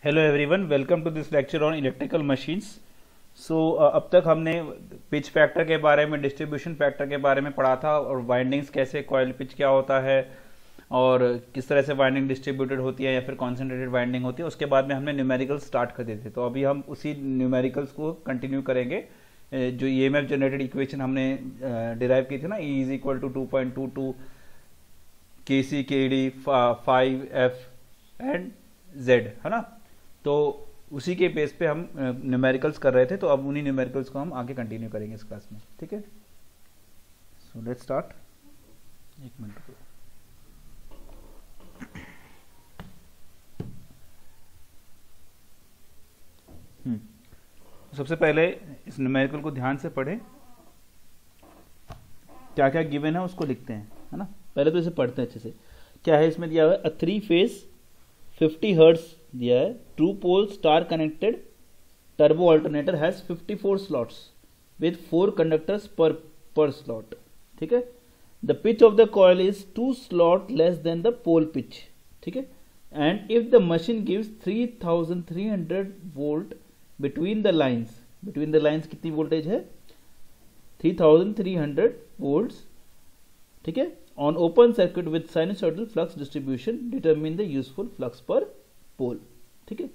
Hello everyone, welcome to this lecture on electrical machines. अब तक हमने पिच फैक्टर के बारे में, डिस्ट्रीब्यूशन फैक्टर के बारे में पढ़ा था और वाइंडिंग्स कैसे, कॉइल पिच क्या होता है और किस तरह से वाइंडिंग डिस्ट्रीब्यूटेड होती है या फिर कॉन्सेंट्रेटेड वाइंडिंग होती है। उसके बाद में हमने न्यूमेरिकल्स स्टार्ट कर दिए थे, तो अभी हम उसी न्यूमेरिकल्स को कंटिन्यू करेंगे। जो ईएमएफ जनरेटेड इक्वेशन हमने डिराइव की थी ना, E is equal to 2.22 KC KD 5F and Z, है ना। तो उसी के बेस पे हम न्यूमेरिकल्स कर रहे थे, तो अब उन्हीं न्यूमेरिकल्स को हम आगे कंटिन्यू करेंगे इस क्लास में, ठीक है। So let's start. एक मिनट रुको। सबसे पहले इस न्यूमेरिकल को ध्यान से पढ़ें, क्या क्या गिवन है उसको लिखते हैं, है ना। पहले तो इसे पढ़ते हैं अच्छे से। क्या है इसमें दिया हुआ है, अ 3 फेज 50 हर्ट्ज दिया है, true pole star connected turbo alternator has 54 slots with 4 conductors per slot, ठीक है। The pitch of the coil is 2 slot less than the pole pitch, ठीक है। And if the machine gives 3300 volt between the lines कितनी voltage है, 3300 volts, ठीक है, on open circuit with sinusoidal flux distribution determine the useful flux per pole, ठीक है।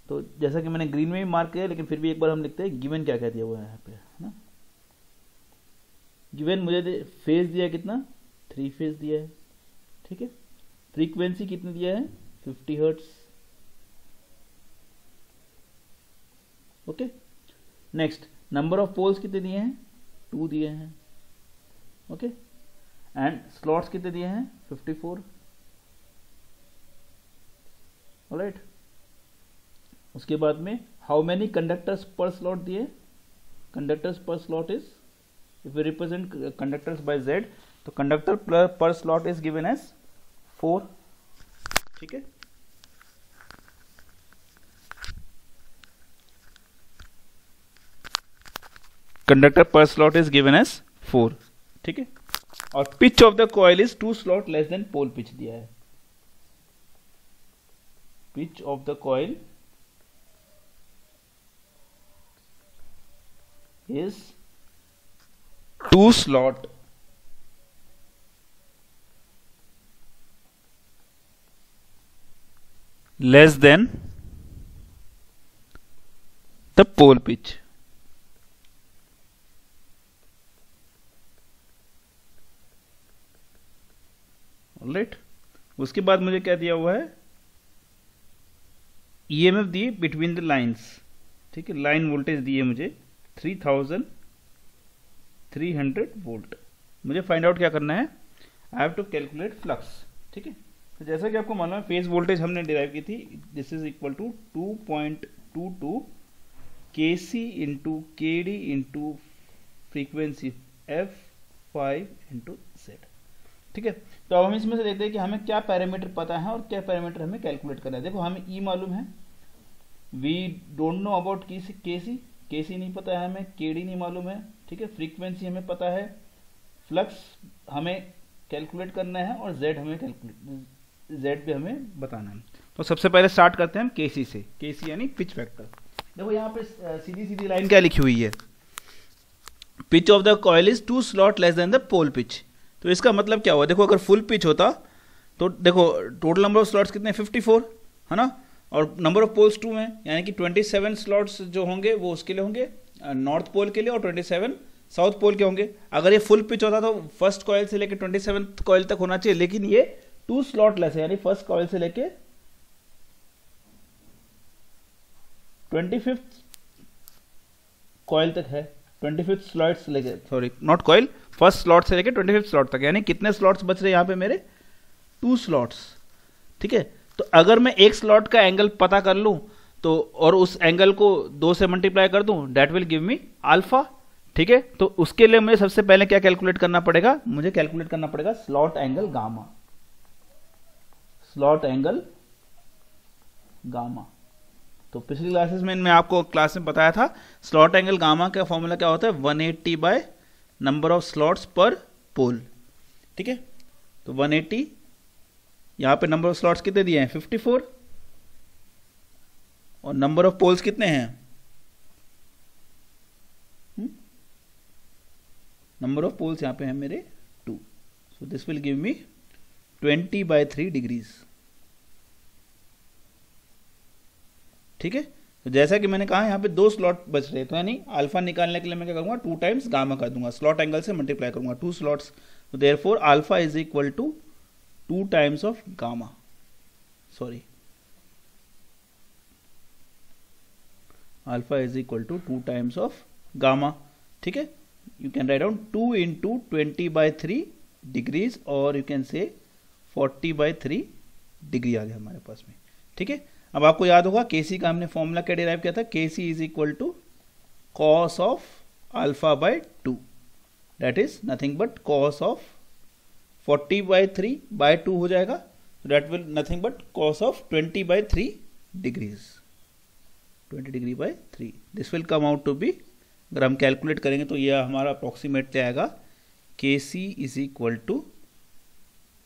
तो जैसा कि मैंने ग्रीन में भी मार्क किया, लेकिन फिर भी एक बार हम लिखते हैं गिवन क्या दिया हुआ है यहाँ पे, है ना। गिवन मुझे फेज दिया कितना, 3 फेज दिया है, ठीक है। फ्रीक्वेंसी कितनी दिया है, 50 hertz, okay. Next, number of poles कितने दिए हैं, 2 दिए हैं, ओके। एंड स्लॉट्स कितने दिए हैं, 54, ऑलराइट। उसके बाद में how many conductors per slot दिए, conductors per slot is, if we represent conductors by Z, तो conductor per slot is given as 4, ठीक है। Conductor per slot is given as 4, ठीक है। और pitch of the coil is 2 slot less than pole pitch दिया है। Pitch of the कॉइल is 2 slot less than the pole pitch, alright. उसके बाद मुझे क्या दिया हुआ है, ईएमएफ दिए बिटवीन द लाइंस, ठीक है। लाइन वोल्टेज दिए मुझे 3300 वोल्ट। मुझे फाइंड आउट क्या करना है, I have to calculate flux, ठीक है। तो जैसा कि आपको मालूम है, फेज वोल्टेज हमने डिराइव की थी, this is equal to 2.22 KC into KD into frequency F5 into Z, ठीक है। तो अब हम इसमें से देखते हैं कि हमें क्या पैरामीटर पता है और क्या पैरामीटर हमें कैलकुलेट करना है। देखो, हमें E मालूम है, we don't know about KC नहीं पता है हमें, KD नहीं मालूम है, ठीक है। फ्रीक्वेंसी हमें पता है, फ्लक्स हमें कैलकुलेट करना है और Z भी हमें बताना है। तो सबसे पहले स्टार्ट करते हैं हम KC से। KC यानी पिच फैक्टर। देखो यहाँ पे सीधी सीधी लाइन क्या लिखी हुई है, pitch of the coil is 2 slot less than the pole pitch. तो इसका मतलब क्या हुआ, देखो अगर फुल पिच होता तो देखो टोटल नंबर ऑफ स्लॉट्स कितने, 54, है ना। और नंबर ऑफ पोल्स 2 हैं, यानी कि 27 स्लॉट्स जो होंगे वो उसके लिए होंगे, नॉर्थ पोल के लिए, और 27 साउथ पोल के होंगे। अगर ये फुल पिच होता तो फर्स्ट कॉइल से लेकर 27th कॉइल तक होना चाहिए, लेकिन ये 2 स्लॉट लेस है, यानी फर्स्ट कॉइल से लेके 25th कॉइल तक है, 25th स्लॉट से लेके, sorry not coil, first slot से लेके 25th स्लॉट तक, यानी कितने स्लॉट्स बच रहे यहाँ पे मेरे, 2 स्लॉट्स, ठीक है। तो अगर मैं एक स्लॉट का एंगल पता कर लूं तो, और उस एंगल को 2 से मल्टीप्लाई कर दूं, that will give me alpha, ठीक है। तो उसके लिए मुझे सबसे पहले क्या कैलकुलेट करना पड़ेगा, मुझे कैलकुलेट करना पड़ेगा slot angle gamma, slot angle gamma. तो पिछली क्लासेस में मैं आपको क्लास में बताया था, स्लॉट एंगल गामा का फॉर्मूला क्या होता है, 180 by number of slots per pole, ठीक है। तो 180, यहां पे नंबर ऑफ स्लॉट्स कितने दिए हैं, 54, और नंबर ऑफ पोल्स कितने हैं, नंबर ऑफ पोल्स यहाँ पे हैं मेरे 2, सो this will give me 20/3 degrees. ठीक है, तो जैसा कि मैंने कहा यहाँ पे 2 स्लॉट बच रहे, तो यानी अल्फा निकालने के लिए मैं क्या करूँगा, 2 टाइम्स गामा कर दूंगा, स्लॉट एंगल से मल्टीप्लाई करूँगा, 2 स्लॉट्स, तो therefore alpha is equal to 2 times of gamma, sorry alpha is equal to 2 times of gamma. ठीक है, you can write down 2 into 20/3 degrees और यू कैन से 40/3 डिग्री आ गया हमारे पास में। ठीक है, अब आपको याद होगा केसी का हमने फॉर्मूला क्या डिराइव किया था, KC is equal to cos of alpha by 2, that is nothing but cos of 40/3/2 हो जाएगा, that will nothing but cos of 20/3 degrees, 20 degree by 3, this will come out to be, अगर हम calculate करेंगे तो यह हमारा अप्रोक्सीमेटली आएगा केसी is equal to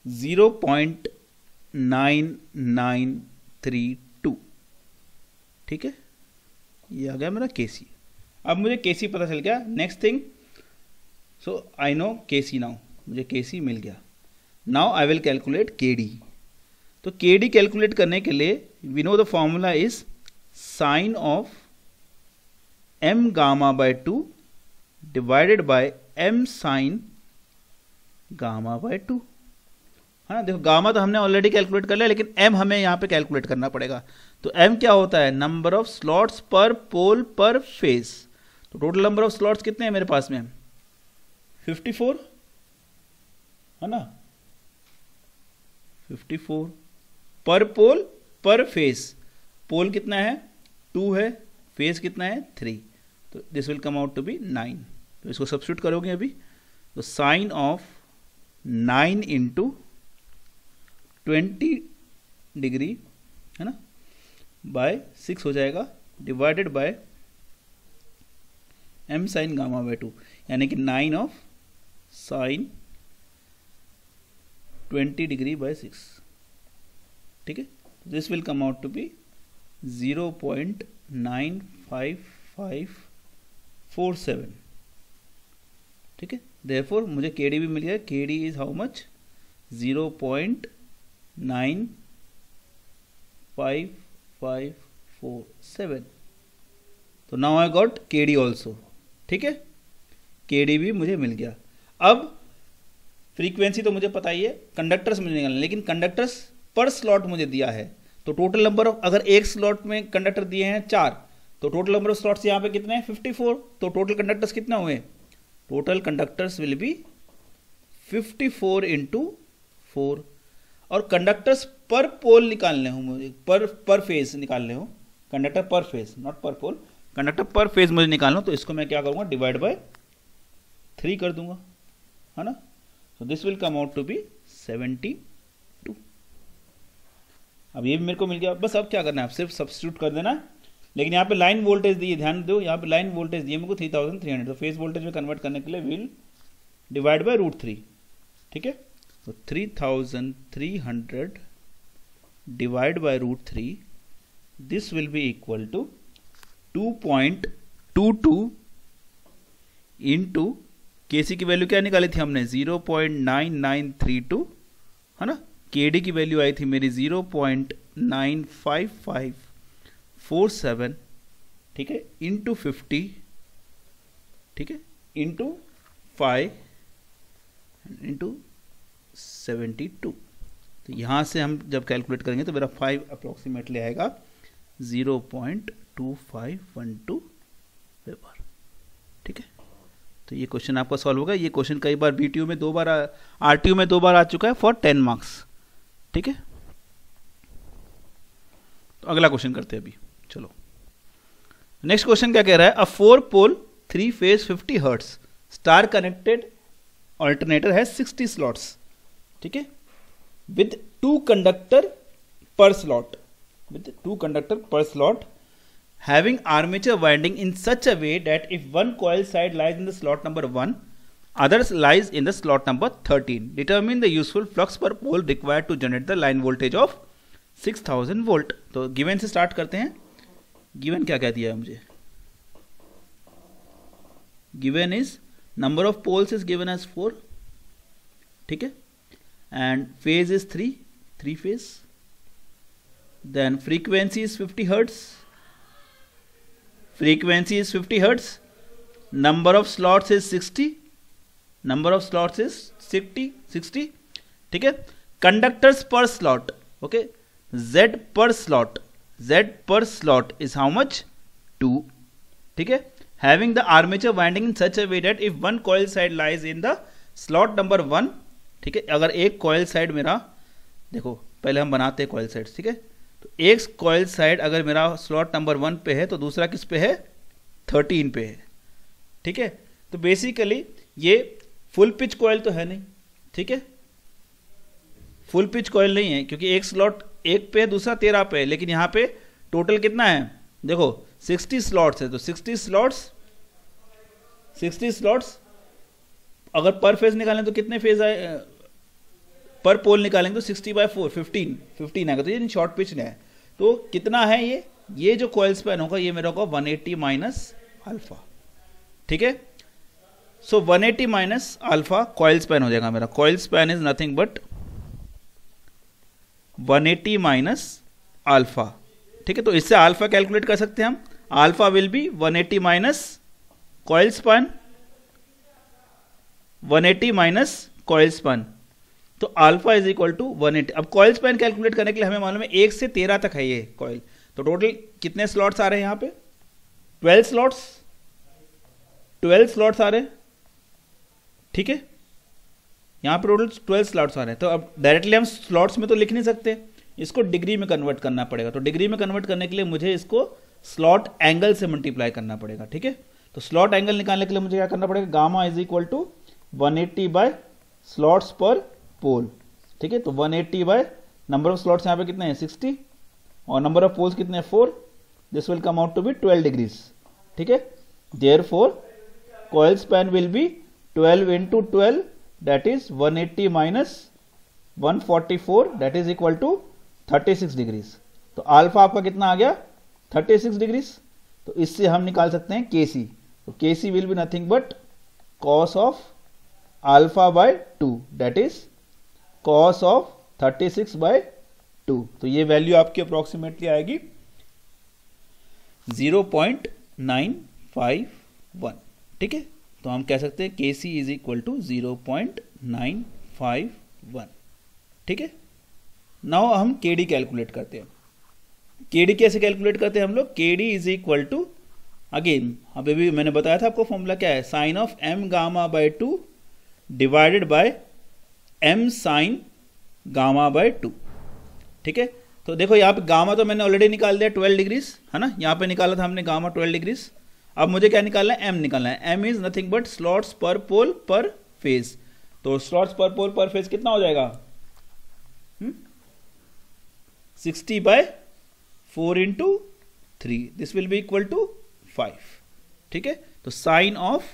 0.9932। ठीक है, ये आ गया मेरा केसी। अब मुझे केसी पता चल गया, next thing, so I know KC now, मुझे केसी मिल गया। Now I will calculate KD. तो केडी कैलकुलेट करने के लिए we know the formula is sine of m gamma by 2 divided by m sine gamma by 2, है ना। देखो गामा तो हमने ऑलरेडी कैलकुलेट कर लिया, लेकिन m हमें यहाँ पे कैलकुलेट करना पड़ेगा। तो m क्या होता है, number of slots per pole पर फेस। तो टोटल नंबर ऑफ स्लॉट्स कितने हैं मेरे पास में, 54, है ना, 54 पर पोल पर फेस। पोल कितना है, 2 है, फेस कितना है, 3, तो this will come out to be 9। तो इसको सब्स्टिट्यूट करोगे अभी, तो साइन ऑफ 9 इंटू 20 डिग्री, है ना, बाय 6 हो जाएगा, divided by m sine gamma by 2, यानी कि 9 ऑफ साइन 20 डिग्री बाय 6। ठीक है, this will come out to be 0.95547। ठीक है, देयरफॉर मुझे केडी भी मिल गया, केडी इज हाउ मच, 0.95547। तो now I got KD also. ठीक है, केडी भी मुझे मिल गया। अब फ्रीक्वेंसी तो मुझे पता ही है, कंडक्टर्स मुझे निकालना, लेकिन कंडक्टर्स पर स्लॉट मुझे दिया है। तो टोटल नंबर ऑफ, अगर एक स्लॉट में कंडक्टर दिए हैं 4, तो टोटल नंबर ऑफ स्लॉट्स यहाँ पे कितने हैं, 54। तो टोटल कंडक्टर्स कितना हुए, total conductors will be 54 into 4। और कंडक्टर्स पर पोल निकालने हो मुझे, पर फेज निकालने हो, कंडक्टर पर फेज, नॉट पर पोल, कंडक्टर पर फेज मुझे निकालना हो, तो इसको मैं क्या करूँगा, डिवाइड बाय 3 कर दूंगा, है ना। So this will come out to be 72। अब ये भी मेरे को मिल गया। बस अब क्या करना है, आप सिर्फ सब्स्टिट्यूट कर देना। लेकिन यहाँ पे लाइन वोल्टेज दिए, ध्यान दो, यहाँ पे लाइन वोल्टेज दिए मेरे को 3300, तो फेज वोल्टेज में कन्वर्ट करने के लिए विल डिवाइड बाय √3। ठीक है, तो 3300 divide by √3, this will be equal to 2.22 into KC की वैल्यू क्या निकाली थी हमने, 0.9932, है ना। केडी की वैल्यू आई थी मेरी 0.95547। ठीक है, इंटू 50, ठीक है, इंटू 5 इंटू 72। तो यहाँ से हम जब कैलकुलेट करेंगे तो मेरा 5 अप्रोक्सीमेटली आएगा 0.2512 वेबर। ठीक है, तो ये क्वेश्चन आपका सॉल्व होगा। ये क्वेश्चन कई बार बीटीयू में 2 बार, आरटीयू में 2 बार आ चुका है फॉर 10 मार्क्स। ठीक है, तो अगला क्वेश्चन करते हैं अभी। चलो, नेक्स्ट क्वेश्चन क्या कह रहा है, अ 4 पोल 3 phase 50 hertz star connected alternator है 60 स्लॉट्स। ठीक है, with 2 conductor per slot, with 2 conductor per slot, having armature winding in such a way that if one coil side lies in the slot number 1, others lies in the slot number 13. Determine the useful flux per pole required to generate the line voltage of 6000 volt. तो given से start करते हैं given क्या दिया है मुझे, given is number of poles is given as 4, ठीक है, and phase is 3 phase, then frequency is 50 hertz, frequency is 50 hertz, number of slots is 60, number of slots is 60, ठीक है, conductors per slot, okay, z per slot is how much, 2, ठीक है, having the armature winding in such a way that if one coil side lies in the slot number 1, ठीक है, अगर एक coil side मेरा, देखो पहले हम बनाते हैं coil sides, ठीक है, तो एक कॉइल साइड अगर मेरा स्लॉट नंबर 1 पे है तो दूसरा किस पे है, 13 पे है, ठीक है, तो बेसिकली ये फुल पिच कॉइल तो है नहीं, ठीक है, फुल पिच कॉइल नहीं है क्योंकि एक स्लॉट एक पे है दूसरा 13 पे है, लेकिन यहाँ पे टोटल कितना है, देखो 60 स्लॉट्स है, तो 60 स्लॉट्स अगर पर फेज निकालें तो कितने फेज आए, पर पोल निकालेंगे तो 60/4 15 आएगा, तो ये शॉर्ट पिच है, तो कितना है ये जो कॉइल स्पैन होगा ये मेरा होगा 180 माइनस अल्फा, ठीक है, सो 180 माइनस अल्फा कॉइल स्पैन हो जाएगा मेरा, coil span is nothing but 180 minus alpha, ठीक है, तो इससे अल्फा कैलकुलेट कर सकते हैं हम, alpha will be 180 minus coil span, 180 minus coil span, तो अल्फा इज इक्वल टू 180। अब कॉइल स्पैन कैलकुलेट करने के लिए हमें मालूम है 1 से 13 तक है ये कॉइल, तो टोटल कितने स्लॉट्स आ रहे हैं यहाँ पे, 12 स्लॉट्स आ रहे हैं, ठीक है, यहाँ पे टोटल 12 स्लॉट्स आ रहे हैं, तो अब डायरेक्टली हम स्लॉट्स में तो लिख नहीं सकते, इसको डिग्री में कन्वर्ट करना पड़ेगा, तो डिग्री में कन्वर्ट करने के लिए मुझे इसको स्लॉट एंगल से मल्टीप्लाई करना पड़ेगा, ठीक है, तो स्लॉट एंगल निकालने के लिए मुझे क्या करना पड़ेगा, gamma is equal to 180 by slots per pole, ठीक है, तो 180 बाय नंबर ऑफ स्लॉट्स यहाँ पे कितने हैं 60 और नंबर ऑफ पोल्स कितने हैं 4, this will come out to be 12 degrees, ठीक है, therefore coil span will be 12 into 12 that is 180 minus 144 that is equal to 36 degrees, तो अल्फा आपका कितना आ गया 36 डिग्रीज, तो इससे हम निकाल सकते हैं केसी, तो KC will be nothing but cos of alpha by 2 that is cos of 36/2, तो ये वैल्यू आपकी अप्रोक्सीमेटली आएगी 0.951, ठीक है, तो हम कह सकते हैं Kc इज इक्वल टू 0.951, ठीक है। नाउ हम Kd कैलकुलेट करते हैं, Kd कैसे कैलकुलेट करते हैं हम लोग, Kd is equal to again अभी भी मैंने बताया था आपको फॉर्मूला क्या है, sine of m gamma by 2 divided by m sine gamma by 2, ठीक है, तो देखो यहाँ पे गामा तो मैंने ऑलरेडी निकाल दिया 12 डिग्रीज है ना, यहाँ पे निकाला था हमने गामा 12 डिग्रीज, अब मुझे क्या निकालना है m निकालना है, m is nothing but slots per pole पर फेज, तो स्लॉट्स पर पोल पर फेज कितना हो जाएगा 60/4 into 3 this will be equal to 5, ठीक है, तो sine of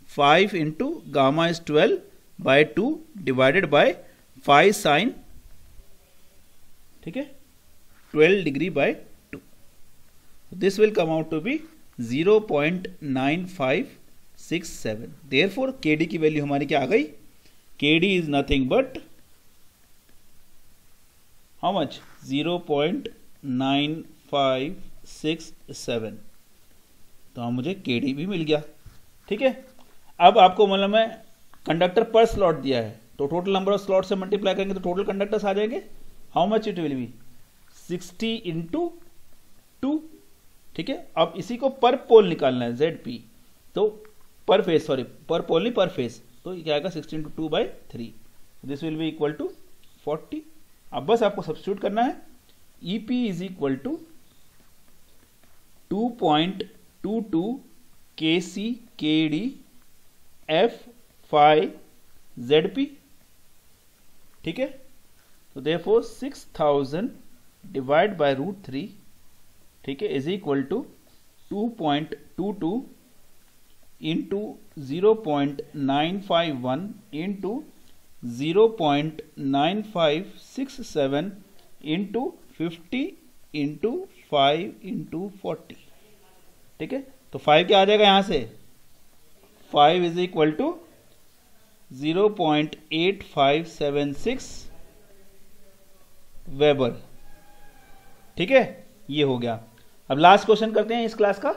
5 into gamma is 12/2 divided by 5 sine, ठीक है, 12 degree by 2, this will come out to be 0.9567, therefore Kd की वैल्यू हमारी क्या आ गई, Kd is nothing but how much 0.9567, तो हम मुझे Kd भी मिल गया, ठीक है। अब आपको मतलब है कंडक्टर पर स्लॉट दिया है, तो टोटल नंबर ऑफ स्लॉट से मल्टीप्लाई करेंगे तो टोटल कंडक्टर्स आ जाएंगे, how much it will be 60 into 2, ठीक है। अब इसी को पर पोल निकालना है ZP, तो पर फेज, सॉरी पर पोल नहीं पर फेज, तो ये क्या आएगा 60 into 2/3, this will be equal to 40। अब बस आपको सब्स्टिट्यूट करना है, EP is equal to 2.22 Kc Kd F phi ZP, ठीक है, तो देयरफॉर 6000 डिवाइड बाय √3, ठीक है, is equal to 2.22 into 0.951 into 0.9567 into 50 into 5 into 40, ठीक है। तो 5 क्या आ जाएगा यहां से, 5 इज इक्वल टू 0.8576 वेबर, ठीक है। ये हो गया। अब लास्ट क्वेश्चन करते हैं इस क्लास का।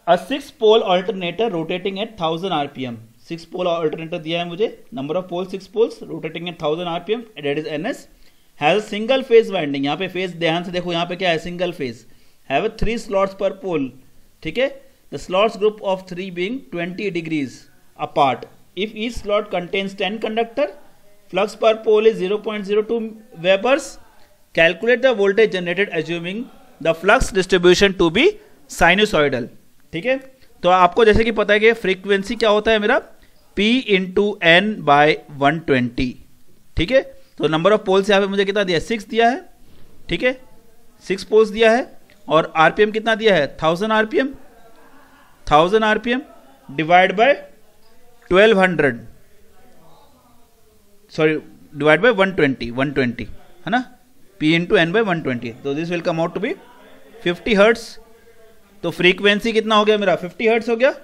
A 6 pole alternator rotating at 1000 RPM, 6 pole alternator दिया है मुझे, number of pole 6 poles rotating at 1000 RPM, that is NS, has a single phase winding, यहाँ पे फेज ध्यान से देखो, यहाँ पे क्या है, single phase, have 3 slots per pole, ठीक है। The slots group of 3 being 20 degrees apart, if each slot contains 10 conductor, flux per pole is 0.02 webers, calculate the voltage generated assuming the flux distribution to be sinusoidal, ठीक है। तो आपको जैसे कि पता है कि फ्रीक्वेंसी क्या होता है मेरा, P इंटू एन बाय 120, ठीक है। तो नंबर ऑफ पोल्स यहाँ पे मुझे कितना दिया है, 6 दिया है, ठीक है, 6 पोल्स दिया है, और आरपीएम कितना दिया है, 1000 RPM, 1000 RPM divide by 1200, sorry divide by 120 है ना, P इंटू एन बाय 120, तो this will come out to be 50 hertz. तो फ्रीक्वेंसी कितना हो गया मेरा, 50 हर्ट्स हो गया।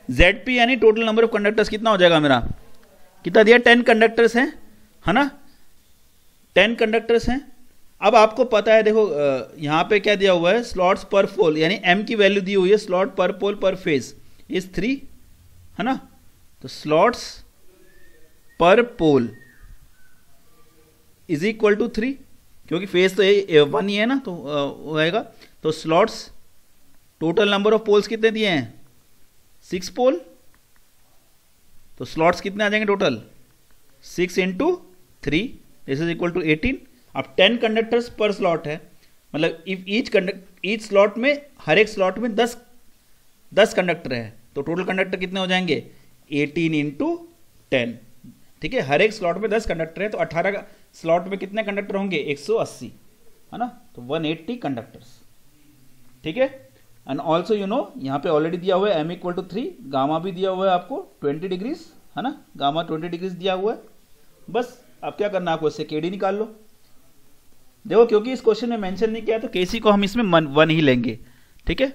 ZP यानी टोटल नंबर ऑफ कंडक्टर्स कितना हो जाएगा मेरा, कितना दिया, 10 कंडक्टर्स हैं, है ना, 10 कंडक्टर्स हैं। अब आपको पता है देखो यहाँ पे क्या दिया हुआ है, स्लॉट्स पर पोल, यानी M की वैल्यू दी हुई है, स्लॉट पर पोल पर फेज इज 3, है ना। तो slots per pole is equal to 3, क्योंकि फेज तो 1 ही है ना, तो वो आएगा। तो slots, total number of poles कितने दिए हैं, 6 पोल, तो स्लॉट्स कितने आ जाएंगे total, 6 into 3, this is equal to 18। अब 10 कंडक्टर्स पर स्लॉट है, मतलब इफ ईच स्लॉट में, हर एक स्लॉट में 10 कंडक्टर है, तो टोटल कंडक्टर कितने हो जाएंगे, 18 इंटू 10, ठीक है। हर एक स्लॉट में 10 कंडक्टर है, तो 18 स्लॉट में कितने कंडक्टर होंगे, 180, है ना, तो 180 कंडक्टर्स, ठीक है। एंड ऑल्सो यू नो यहाँ पे ऑलरेडी दिया हुआ है M इक्वल टू 3, गामा भी दिया हुआ है आपको 20 डिग्रीज, है ना, गामा 20 डिग्रीज दिया हुआ है। बस अब क्या करना है आपको, इससे KD निकाल लो। देखो क्योंकि इस क्वेश्चन में मेंशन नहीं किया, तो KC को हम इसमें 1 ही लेंगे, ठीक है।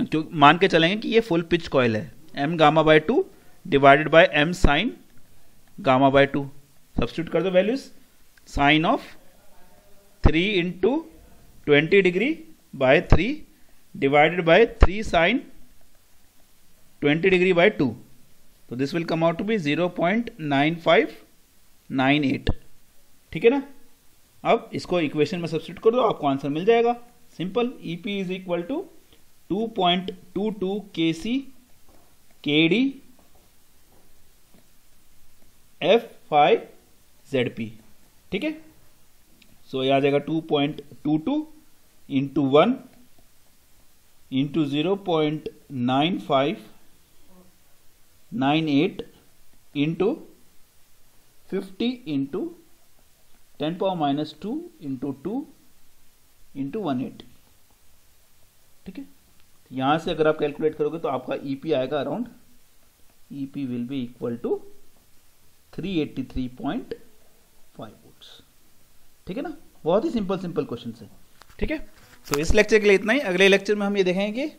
तो मान के चलेंगे कि ये फुल पिच कॉइल है, M gamma by 2 divided by M sine gamma by 2, substitute कर दो values, sine of 3 into 20 degree by 3 divided by 3 sin 20 degree by 2, तो this will come out to be 0.9598, ठीक है ना। अब इसको इक्वेशन में सब्स्टिट्यूट कर दो, आपको आंसर मिल जाएगा, simple. EP is equal to 2.22 KC KD F5 ZP, ठीक है। सो ये आ जाएगा 2.22 into 1 into 0.9598 into 50 into 10⁻² into 2 into 180, ठीक है। यहां से अगर आप कैलकुलेट करोगे तो आपका EP आएगा around, EP will be equal to 383.5 volts, ठीक है ना। बहुत ही सिंपल क्वेश्चन है, ठीक है। तो इस लेक्चर के लिए इतना ही। अगले लेक्चर में हम ये देखेंगे कि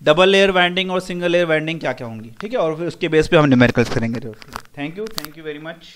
डबल लेयर वाइंडिंग और सिंगल लेयर वाइंडिंग क्या क्या होंगी, ठीक है, और फिर उसके बेस पे हम न्यूमेरिकल्स करेंगे। Thank you very much.